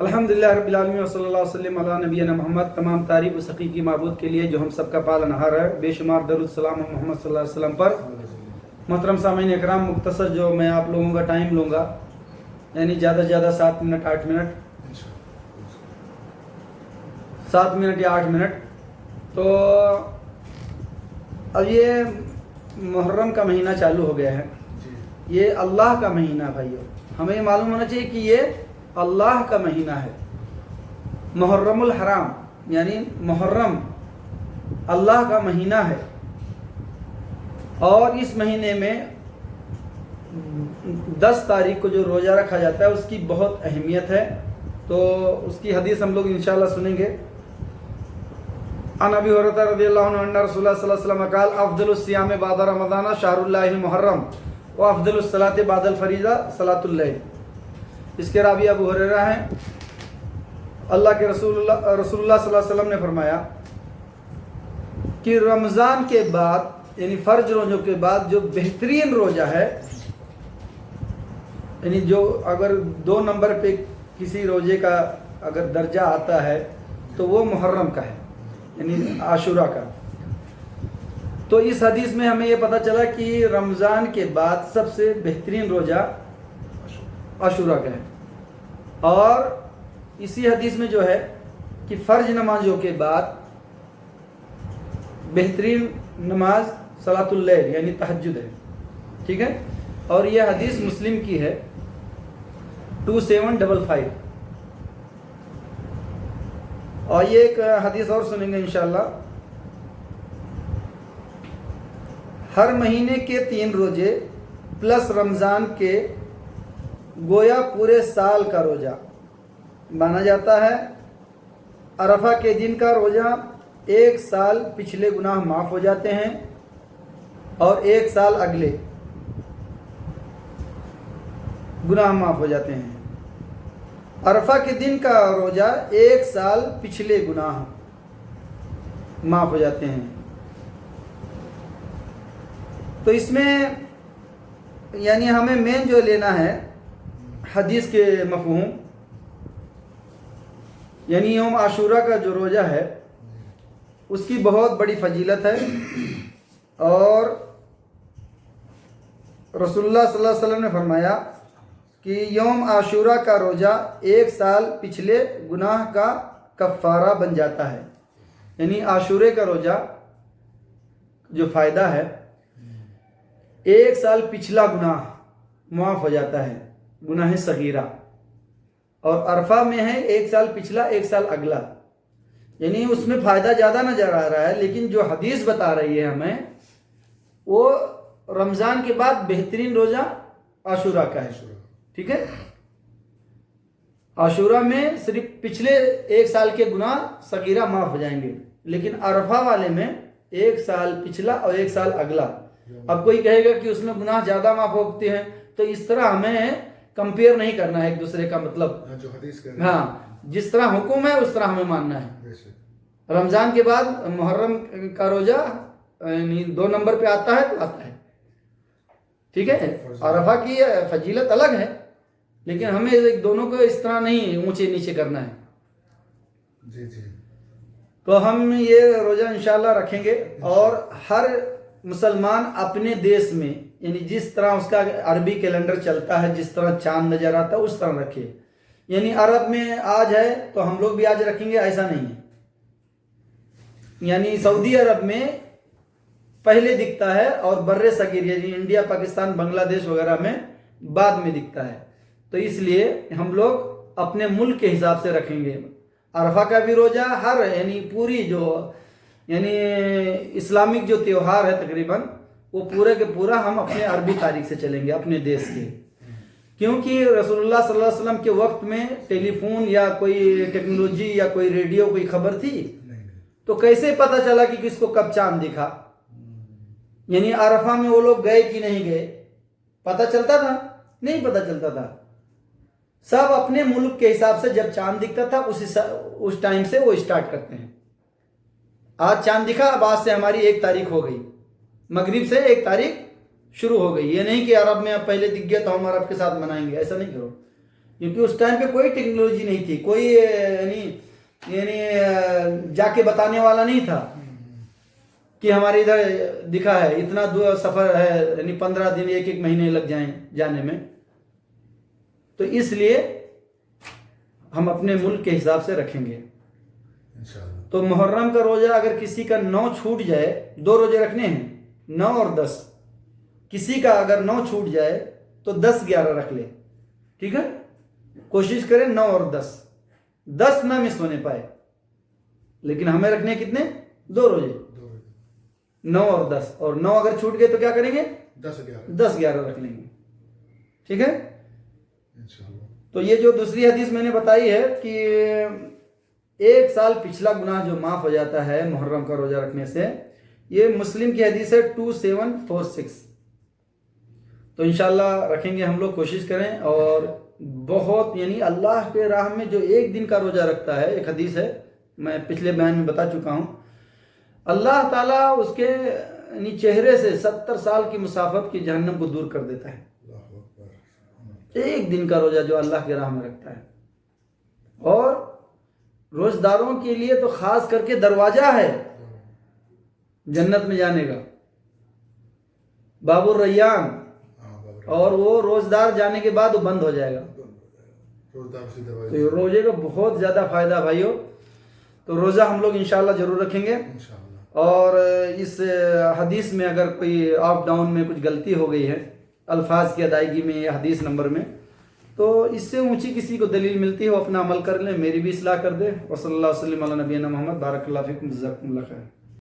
الحمدللہ رب العالمین وصلی اللہ وسلم علی نبینا محمد۔ تمام تعریف اس حقیقی معبود کے لیے جو ہم سب کا پالنہار ہے، بے شمار درود سلام محمد صلی اللہ علیہ وسلم پر۔ محترم سامعین اکرام، مختصر جو میں آپ لوگوں کا ٹائم لوں گا، یعنی زیادہ سے زیادہ 7 منٹ 8 منٹ 7 منٹ یا 8 منٹ۔ تو اب یہ محرم کا مہینہ چالو ہو گیا ہے، یہ اللہ کا مہینہ بھائیو، ہمیں یہ معلوم ہونا چاہیے کہ یہ اللہ کا مہینہ ہے۔ محرم الحرام یعنی محرم اللہ کا مہینہ ہے، اور اس مہینے میں 10 تاریخ کو جو روزہ رکھا جاتا ہے اس کی بہت اہمیت ہے۔ تو اس کی حدیث ہم لوگ انشاءاللہ سنیں گے۔ عن ابی ہریرہ رضی اللہ عنہ ان رسول اللہ صلی اللہ علیہ وسلم قال افضل الصیام بعد رمضان شہر اللہ المحرم وافضل الصلاۃ بعد الفریضہ صلاۃ اللیل۔ اس کے راوی ابو ہریرہ ہیں۔ اللہ کے رسول اللہ صلی اللہ علیہ وسلم نے فرمایا کہ رمضان کے بعد یعنی فرض روزوں کے بعد جو بہترین روزہ ہے، یعنی جو اگر 2 نمبر پہ کسی روزے کا اگر درجہ آتا ہے تو وہ محرم کا ہے، یعنی عاشورہ کا۔ تو اس حدیث میں ہمیں یہ پتہ چلا کہ رمضان کے بعد سب سے بہترین روزہ عاشورہ کا ہے، اور اسی حدیث میں جو ہے کہ فرض نمازوں کے بعد بہترین نماز صلاۃ اللیل یعنی تہجد ہے، ٹھیک ہے۔ اور یہ حدیث مسلم کی ہے 2755۔ اور یہ ایک حدیث اور سنیں گے انشاءاللہ۔ ہر مہینے کے 3 روزے پلس رمضان کے گویا پورے سال کا روزہ مانا جاتا ہے۔ عرفہ کے دن کا روزہ 1 سال پچھلے گناہ معاف ہو جاتے ہیں، اور 1 سال اگلے گناہ معاف ہو جاتے ہیں۔ عرفہ کے دن کا روزہ 1 سال پچھلے گناہ معاف ہو جاتے ہیں۔ تو اس میں یعنی ہمیں مین جو لینا ہے حدیث کے مفہوم، یعنی یوم عاشورہ کا جو روزہ ہے اس کی بہت بڑی فضیلت ہے، اور رسول اللہ صلی اللہ علیہ وسلم نے فرمایا کہ یوم عاشورہ کا روزہ 1 سال پچھلے گناہ کا کفارہ بن جاتا ہے۔ یعنی عاشورے کا روزہ جو فائدہ ہے، 1 سال پچھلا گناہ معاف ہو جاتا ہے، گناہ صغیرہ۔ اور عرفہ میں ہے 1 سال پچھلا 1 سال اگلا، یعنی اس میں فائدہ زیادہ نظر آ رہا ہے، لیکن جو حدیث بتا رہی ہے ہمیں وہ رمضان کے بعد بہترین روزہ عاشورہ کا ہے، ٹھیک ہے۔ عاشورہ میں صرف پچھلے 1 سال کے گناہ صغیرہ معاف ہو جائیں گے، لیکن عرفہ والے میں 1 سال پچھلا اور 1 سال اگلا۔ اب کوئی کہے گا کہ اس میں گناہ زیادہ معاف ہوتے ہیں، تو اس طرح ہمیں کمپیئر نہیں کرنا ہے ایک دوسرے کا، مطلب جو حدیث ہاں جس طرح حکم ہے اس طرح ہمیں ماننا ہے۔ رمضان کے بعد محرم کا روزہ یعنی 2 نمبر پہ آتا ہے تو آتا ہے، ٹھیک ہے۔ عرفہ کی فضیلت الگ ہے، لیکن ہمیں دونوں کو اس طرح نہیں اونچے نیچے کرنا ہے۔ جی جی۔ تو ہم یہ روزہ انشاءاللہ رکھیں گے، اور ہر مسلمان اپنے دیش میں یعنی جس طرح اس کا عربی کیلنڈر چلتا ہے، جس طرح چاند نظر آتا ہے اس طرح رکھے۔ یعنی عرب میں آج ہے تو ہم لوگ بھی آج رکھیں گے، ایسا نہیں ہے۔ یعنی سعودی عرب میں پہلے دکھتا ہے، اور بر صغیر یعنی انڈیا پاکستان بنگلہ دیش وغیرہ میں بعد میں دکھتا ہے۔ تو اس لیے ہم لوگ اپنے ملک کے حساب سے رکھیں گے۔ عرفہ کا بھی روزہ ہر یعنی پوری جو یعنی اسلامک جو تیوہار ہے تقریباً وہ پورے کے پورا ہم اپنے عربی تاریخ سے چلیں گے، اپنے دیش کے، کیونکہ رسول اللہ صلی اللہ علیہ وسلم کے وقت میں ٹیلی فون یا کوئی ٹیکنالوجی یا کوئی ریڈیو کوئی خبر تھی، تو کیسے پتہ چلا کہ کس کو کب چاند دکھا؟ یعنی عرفہ میں وہ لوگ گئے کہ نہیں گئے، پتہ چلتا تھا؟ نہیں پتہ چلتا تھا۔ سب اپنے ملک کے حساب سے جب چاند دکھتا تھا اس ٹائم سے وہ اسٹارٹ کرتے ہیں۔ آج چاند دکھا، اب آج سے ہماری 1 تاریخ ہو گئی، مغرب سے 1 تاریخ شروع ہو گئی۔ یہ نہیں کہ عرب میں اب پہلے دکھ گیا تو ہم عرب کے ساتھ منائیں گے، ایسا نہیں کرو۔ کیونکہ اس ٹائم پہ کوئی ٹیکنالوجی نہیں تھی، کوئی یعنی جا کے بتانے والا نہیں تھا کہ ہمارے ادھر دکھا ہے اتنا دور سفر ہے، یعنی 15 دن 1 مہینے لگ جائیں جانے میں. تو اس لیے ہم اپنے ملک کے حساب سے رکھیں گے. انشاءاللہ. تو محرم کا روزہ اگر کسی کا 9 چھوٹ جائے، 2 روزے رکھنے ہیں 9 اور 10، کسی کا اگر 9 چھوٹ جائے تو 10 11 رکھ لے. ٹھیک ہے، کوشش کریں 9 اور 10 نہ مس ہونے پائے. لیکن ہمیں رکھنے کتنے؟ 2 روزے، 9 اور 10. اور 9 اگر چھوٹ گئے تو کیا کریں گے؟ 10 11 رکھ لیں گے. ٹھیک ہے. انشاءاللہ. تو یہ جو دوسری حدیث میں نے بتائی ہے کہ 1 سال پچھلا گناہ جو معاف ہو جاتا ہے محرم کا روزہ رکھنے سے، یہ مسلم کی حدیث ہے 2746. تو انشاءاللہ رکھیں گے ہم لوگ، کوشش کریں. اور بہت یعنی اللہ کے راہ میں جو 1 دن کا روزہ رکھتا ہے، ایک حدیث ہے میں پچھلے بیان میں بتا چکا ہوں، اللہ تعالیٰ اس کے یعنی چہرے سے 70 سال کی مسافت کی جہنم کو دور کر دیتا ہے. 1 دن کا روزہ جو اللہ کے راہ میں رکھتا ہے. اور روزداروں کے لیے تو خاص کر کے دروازہ ہے جنت میں جانے کا، باب الریان. اور وہ روزدار جانے کے بعد وہ بند ہو جائے گا. تو روزے کا بہت زیادہ فائدہ بھائیو. تو روزہ ہم لوگ انشاءاللہ ضرور رکھیں گے. اور اس حدیث میں اگر کوئی اپ ڈاؤن میں کچھ غلطی ہو گئی ہے الفاظ کی ادائیگی میں یا حدیث نمبر میں، تو اس سے اونچی کسی کو دلیل ملتی ہے وہ اپنا عمل کر لیں، میری بھی اصلاح کر دے. وصلی اللہ وسلم علی نبینا محمد. بارک اللہ فیکم، جزاکم اللہ خیر.